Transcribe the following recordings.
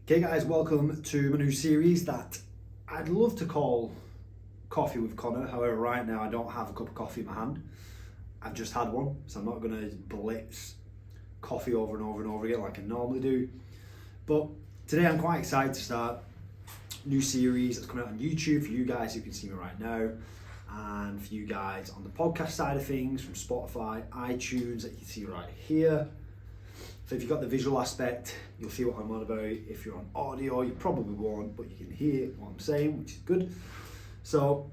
Okay guys, welcome to my new series that I'd love to call Coffee with Connor. However, right now I don't have a cup of coffee in my hand. I've just had one, so I'm not going to blitz coffee over and over and over again like I normally do. But today I'm quite excited to start a new series that's coming out on YouTube for you guys who can see me right now, and for you guys on the podcast side of things from Spotify, iTunes that you can see right here. So if you've got the visual aspect, you'll see what I'm on about. If you're on audio, you probably won't, but you can hear what I'm saying, which is good. So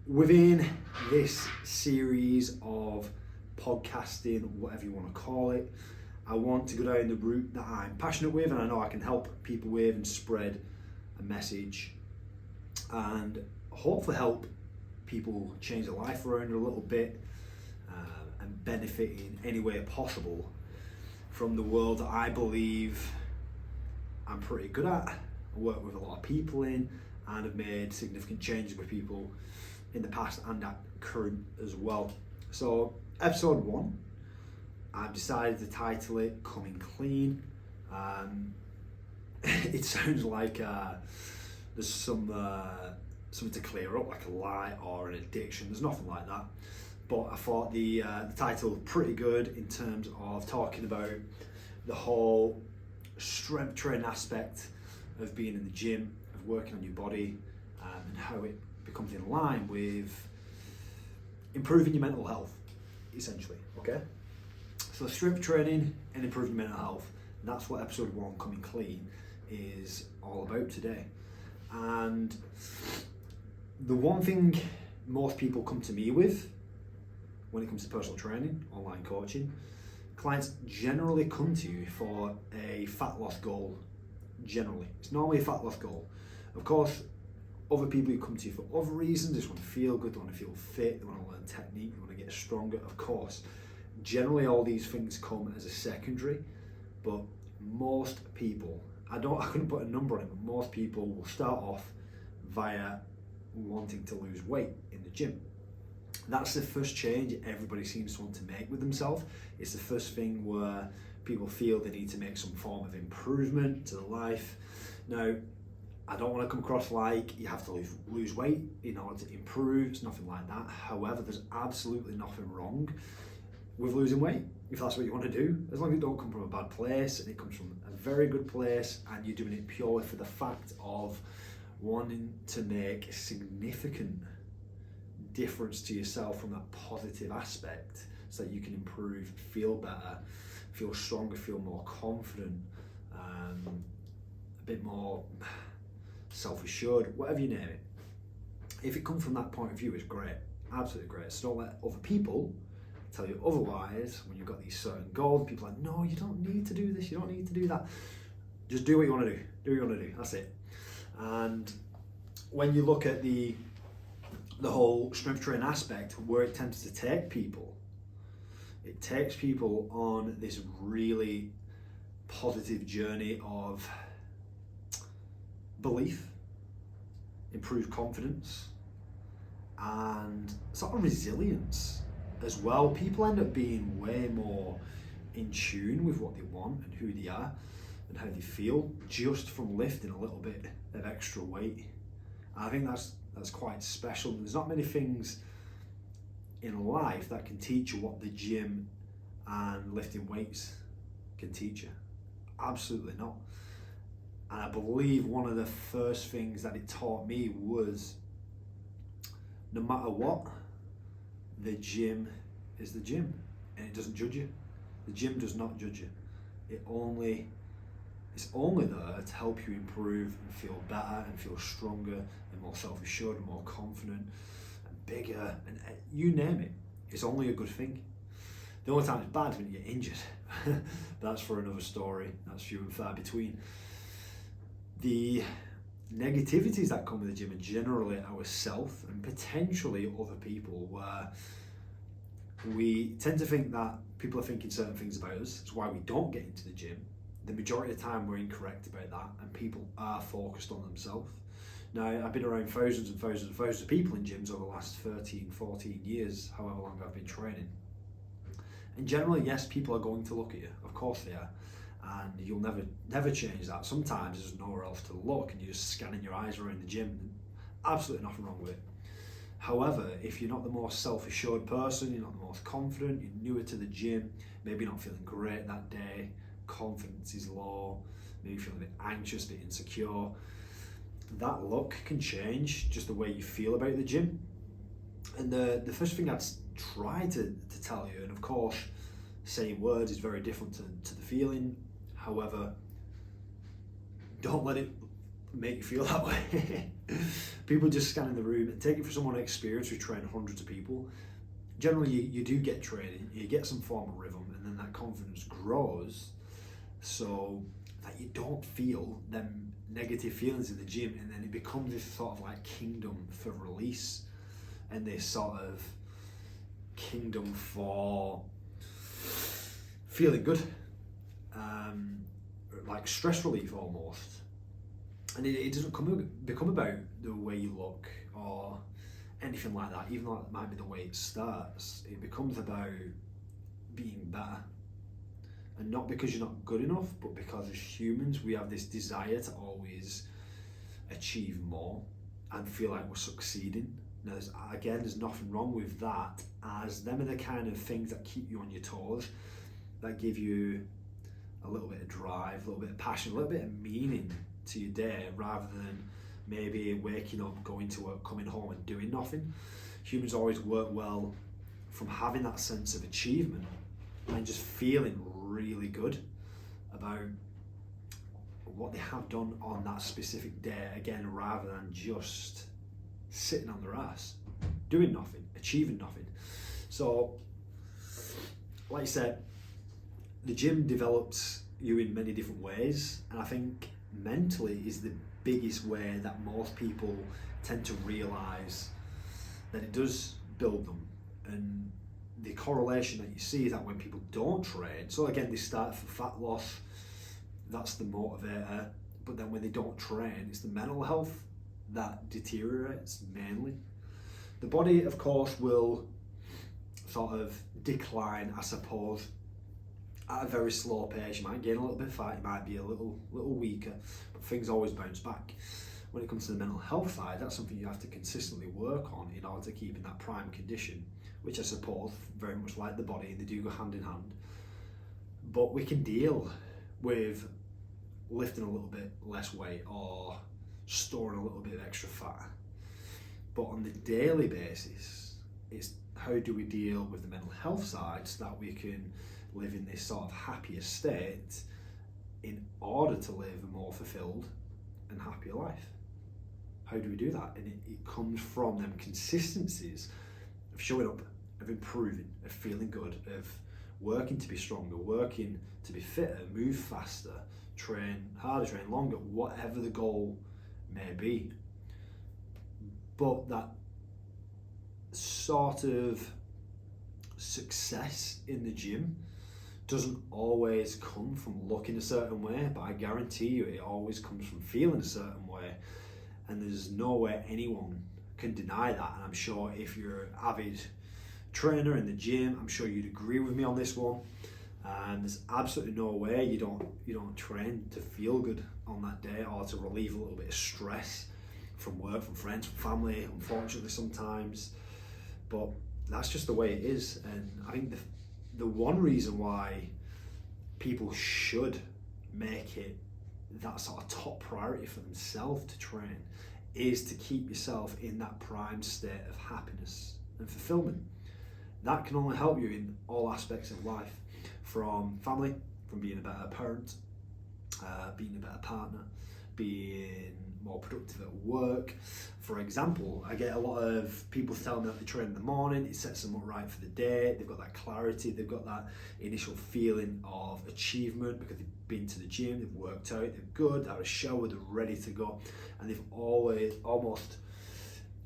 within this series of podcasting, whatever you want to call it, I want to go down the route that I'm passionate with and I know I can help people with and spread a message and hopefully help people change their life around a little bit and benefit in any way possible from the world that I believe I'm pretty good at. I work with a lot of people in and have made significant changes with people in the past and at current as well. So episode 1, I've decided to title it Coming Clean. It sounds like there's something to clear up, like a lie or an addiction. There's nothing like that. But I thought the title was pretty good in terms of talking about the whole strength training aspect of being in the gym, of working on your body, and how it becomes in line with improving your mental health, essentially, okay? So strength training and improving mental health, and that's what episode 1, Coming Clean, is all about today. And the one thing most people come to me with when it comes to personal training, online coaching, clients generally come to you for a fat loss goal. Generally, it's normally a fat loss goal. Of course, other people who come to you for other reasons, they just want to feel good, they want to feel fit, they want to learn technique, they want to get stronger, of course. Generally, all these things come as a secondary, but most people, I couldn't put a number on it, but most people will start off via wanting to lose weight in the gym. That's the first change everybody seems to want to make with themselves. It's the first thing where people feel they need to make some form of improvement to their life. Now, I don't want to come across like you have to lose weight in order to improve. It's nothing like that. However, there's absolutely nothing wrong with losing weight if that's what you want to do, as long as it don't come from a bad place and it comes from a very good place and you're doing it purely for the fact of wanting to make a significant difference to yourself from that positive aspect so that you can improve, feel better, feel stronger, feel more confident, a bit more self-assured, whatever you name it. If it comes from that point of view, it's great, absolutely great. So don't let other people tell you otherwise when you've got these certain goals. People are like, no, you don't need to do this, you don't need to do that. Just do what you want to do, what you want to do, that's it. And when you look at the whole strength training aspect, where it tends to take people, it takes people on this really positive journey of belief, improved confidence, and sort of resilience as well. People end up being way more in tune with what they want and who they are and how they feel just from lifting a little bit of extra weight. I think that's quite special. There's not many things in life that can teach you what the gym and lifting weights can teach you. Absolutely not. And I believe one of the first things that it taught me was no matter what, the gym is the gym and it doesn't judge you. The gym does not judge you. It's only there to help you improve and feel better and feel stronger and more self-assured and more confident and bigger and you name it. It's only a good thing. The only time it's bad is when you get injured. That's for another story. That's few and far between. The negativities that come with the gym are generally ourselves and potentially other people, where we tend to think that people are thinking certain things about us. It's why we don't get into the gym. The majority of the time we're incorrect about that and people are focused on themselves. Now, I've been around thousands and thousands and thousands of people in gyms over the last 13, 14 years, however long I've been training. And generally, yes, people are going to look at you. Of course they are. and you'll never change that. Sometimes there's nowhere else to look and you're just scanning your eyes around the gym. Absolutely nothing wrong with it. However, if you're not the most self-assured person, you're not the most confident, you're newer to the gym, maybe you're not feeling great that day, confidence is low, maybe you feel a bit anxious, a bit insecure, that look can change just the way you feel about the gym. And the first thing I'd try to tell you, and of course saying words is very different to the feeling, however, don't let it make you feel that way. People just scanning the room and take it for someone experienced who trained hundreds of people. Generally, you do get training, you get some form of rhythm, and then that confidence grows so that you don't feel them negative feelings in the gym, and then it becomes this sort of like kingdom for release and this sort of kingdom for feeling good, like stress relief almost. And it doesn't become about the way you look or anything like that, even though it might be the way it starts. It becomes about being better. And not because you're not good enough, but because as humans, we have this desire to always achieve more and feel like we're succeeding. Now, there's nothing wrong with that, as them are the kind of things that keep you on your toes, that give you a little bit of drive, a little bit of passion, a little bit of meaning to your day, rather than maybe waking up, going to work, coming home and doing nothing. Humans always work well from having that sense of achievement and just feeling really good about what they have done on that specific day, again, rather than just sitting on their ass, doing nothing, achieving nothing. So, like I said, the gym develops you in many different ways, and I think mentally is the biggest way that most people tend to realise that it does build them. And the correlation that you see is that when people don't train, so again, they start for fat loss, that's the motivator, but then when they don't train, it's the mental health that deteriorates mainly. The body, of course, will sort of decline, I suppose, at a very slow pace. You might gain a little bit of fat, you might be a little weaker, but things always bounce back. When it comes to the mental health side, that's something you have to consistently work on in order to keep in that prime condition, which I suppose, very much like the body, they do go hand in hand. But we can deal with lifting a little bit less weight or storing a little bit of extra fat. But on the daily basis, it's how do we deal with the mental health side so that we can live in this sort of happier state in order to live a more fulfilled and happier life. How do we do that? And it comes from them consistencies of showing up, of improving, of feeling good, of working to be stronger, working to be fitter, move faster, train harder, train longer, whatever the goal may be. But that sort of success in the gym doesn't always come from looking a certain way, but I guarantee you it always comes from feeling a certain way, and there's no way anyone can deny that. And I'm sure if you're an avid trainer in the gym, I'm sure you'd agree with me on this one. And there's absolutely no way you don't train to feel good on that day or to relieve a little bit of stress from work, from friends, from family, unfortunately sometimes. But that's just the way it is. And I think the one reason why people should make it that sort of top priority for themselves to train is to keep yourself in that prime state of happiness and fulfillment. That can only help you in all aspects of life, from family, from being a better parent, being a better partner, being more productive at work. For example, I get a lot of people telling me that they train in the morning, it sets them up right for the day, they've got that clarity, they've got that initial feeling of achievement because they've been to the gym, they've worked out, they're good, they have a shower, they're ready to go, and they've always almost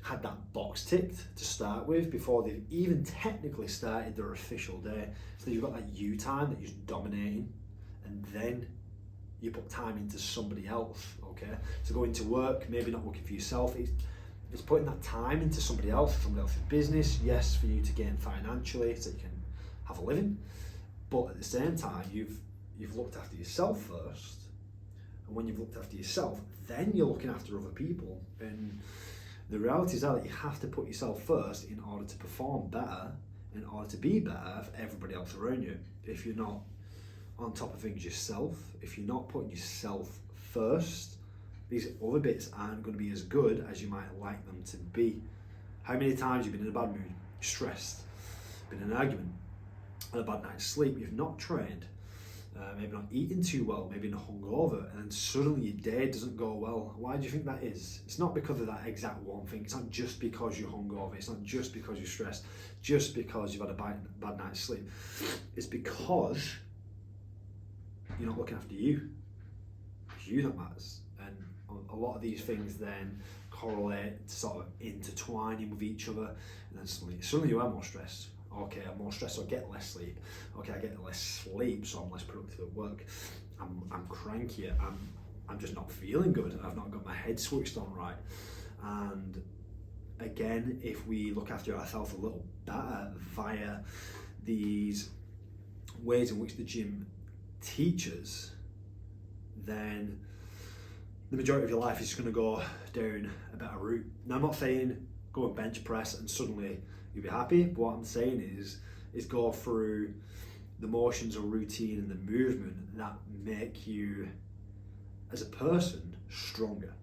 had that box ticked to start with before they've even technically started their official day. So you've got that you time that you're dominating, and then you put time into somebody else, okay? So going to work, maybe not working for yourself, it's putting that time into somebody else's business, yes, for you to gain financially so you can have a living, but at the same time, you've you've looked after yourself first. And when you've looked after yourself, then you're looking after other people. And the reality is that you have to put yourself first in order to perform better, in order to be better for everybody else around you. If you're not on top of things yourself, if you're not putting yourself first, these other bits aren't going to be as good as you might like them to be. How many times you've been in a bad mood, stressed, been in an argument, had a bad night's sleep, you've not trained, maybe not eating too well, maybe not hungover, and then suddenly your day doesn't go well. Why do you think that is? It's not because of that exact one thing. It's not just because you're hungover. It's not just because you're stressed, just because you've had a bad night's sleep. It's because you're not looking after you. It's you that matters. And a lot of these things then correlate, sort of intertwining with each other, and then suddenly you are more stressed. Okay, I'm more stressed, so I get less sleep. Okay, I get less sleep, so I'm less productive at work. I'm crankier. I'm just not feeling good. I've not got my head switched on right. And again, if we look after ourselves a little better via these ways in which the gym teaches, then the majority of your life is just going to go down a better route. Now, I'm not saying go and bench press and suddenly you'll be happy, but what I'm saying is go through the motions or routine and the movement that make you as a person stronger.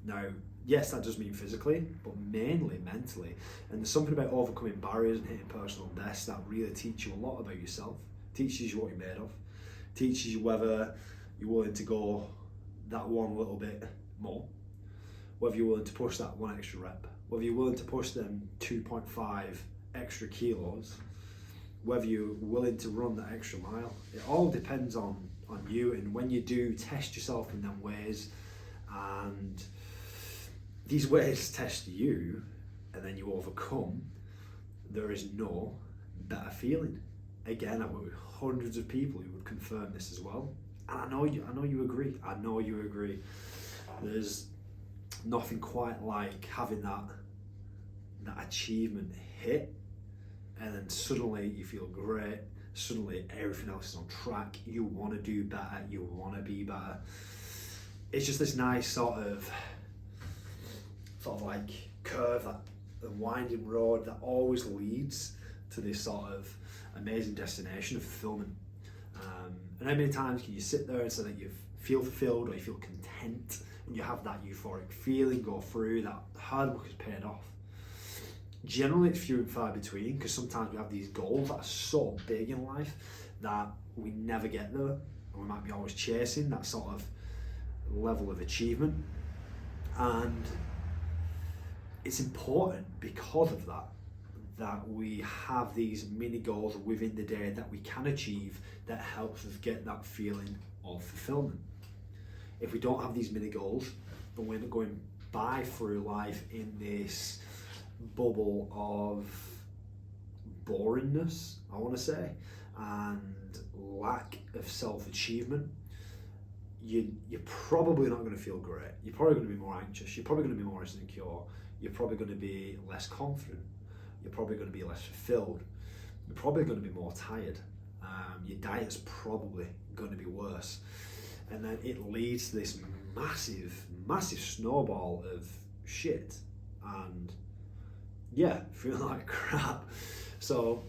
Now, yes, that does mean physically, but mainly mentally. And there's something about overcoming barriers and hitting personal best that really teach you a lot about yourself, teaches you what you're made of, teaches you whether you're willing to go that one little bit more, whether you're willing to push that one extra rep, whether you're willing to push them 2.5 extra kilos, whether you're willing to run that extra mile. It all depends on you, and when you do test yourself in them ways, and these ways test you, and then you overcome, there is no better feeling. Again, I've worked with hundreds of people who would confirm this as well, and I know you agree. I know you agree. There's nothing quite like having that achievement hit, and then suddenly you feel great. Suddenly everything else is on track. You want to do better. You want to be better. It's just this nice sort of like curve, the winding road that always leads to this sort of amazing destination of fulfillment. And how many times can you sit there and say that you feel fulfilled or you feel content, and you have that euphoric feeling go through, that hard work has paid off? Generally, it's few and far between, because sometimes we have these goals that are so big in life that we never get there, and we might be always chasing that sort of level of achievement. And it's important because of that we have these mini goals within the day that we can achieve, that helps us get that feeling of fulfillment. If we don't have these mini goals, then we're going by through life in this bubble of boringness, I want to say, and lack of self-achievement. You're probably not going to feel great. You're probably going to be more anxious. You're probably going to be more insecure. You're probably going to be less confident. You're probably going to be less fulfilled. You're probably going to be more tired. Your diet's probably going to be worse. And then it leads to this massive snowball of shit. And yeah, feeling like crap. So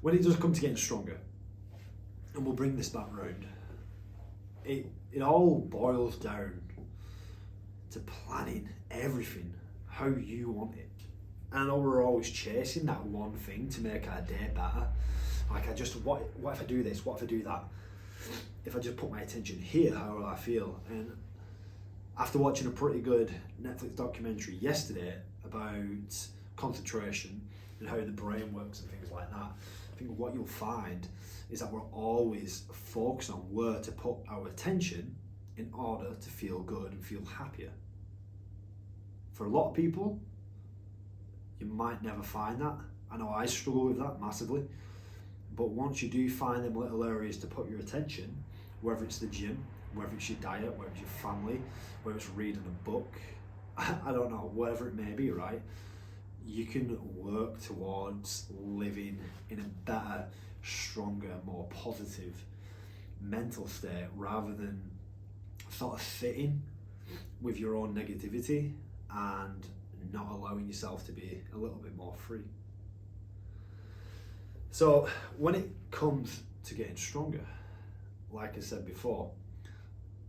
when it does come to getting stronger, and we'll bring this back round, it all boils down to planning everything how you want it. And I know we're always chasing that one thing to make our day better. Like, what if I do this? What if I do that? If I just put my attention here, how will I feel? And after watching a pretty good Netflix documentary yesterday about concentration and how the brain works and things like that, I think what you'll find is that we're always focused on where to put our attention in order to feel good and feel happier. For a lot of people, you might never find that. I know I struggle with that massively. But once you do find them little areas to put your attention, whether it's the gym, whether it's your diet, whether it's your family, whether it's reading a book, I don't know, whatever it may be, right? You can work towards living in a better, stronger, more positive mental state rather than sort of sitting with your own negativity and not allowing yourself to be a little bit more free. So when it comes to getting stronger, like I said before,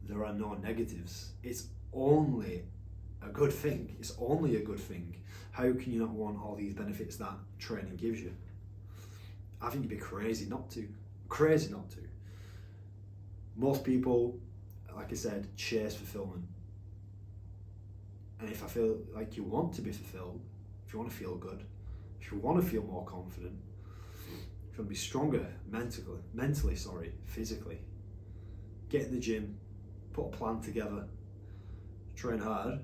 there are no negatives. It's only a good thing. It's only a good thing. How can you not want all these benefits that training gives you? I think you'd be crazy not to. Crazy not to. Most people, like I said, chase fulfillment. And if I feel like you want to be fulfilled, if you want to feel good, if you want to feel more confident, if you want to be stronger mentally, physically, get in the gym, put a plan together, train hard,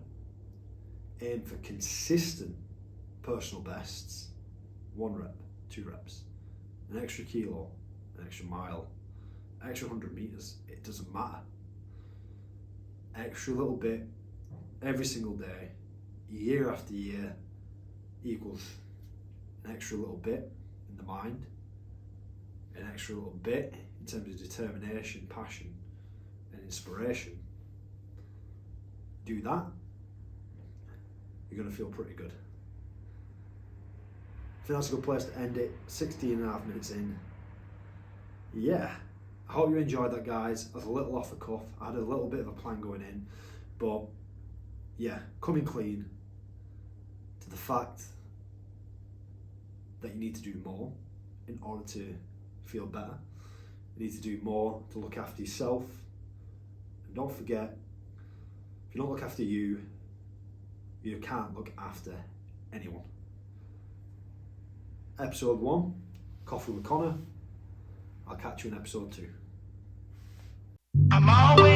aim for consistent personal bests, 1 rep, 2 reps, an extra kilo, an extra mile, extra 100 meters, it doesn't matter. Extra little bit every single day, year after year, equals an extra little bit in the mind, an extra little bit in terms of determination, passion, and inspiration. Do that, you're going to feel pretty good. I think that's a good place to end it. 16 and a half minutes in. Yeah, I hope you enjoyed that, guys. I was a little off the cuff. I had a little bit of a plan going in, but yeah, coming clean to the fact that you need to do more in order to feel better. You need to do more to look after yourself. And don't forget, if you don't look after you, you can't look after anyone. Episode 1, Coffee with Connor. I'll catch you in episode 2. I'm always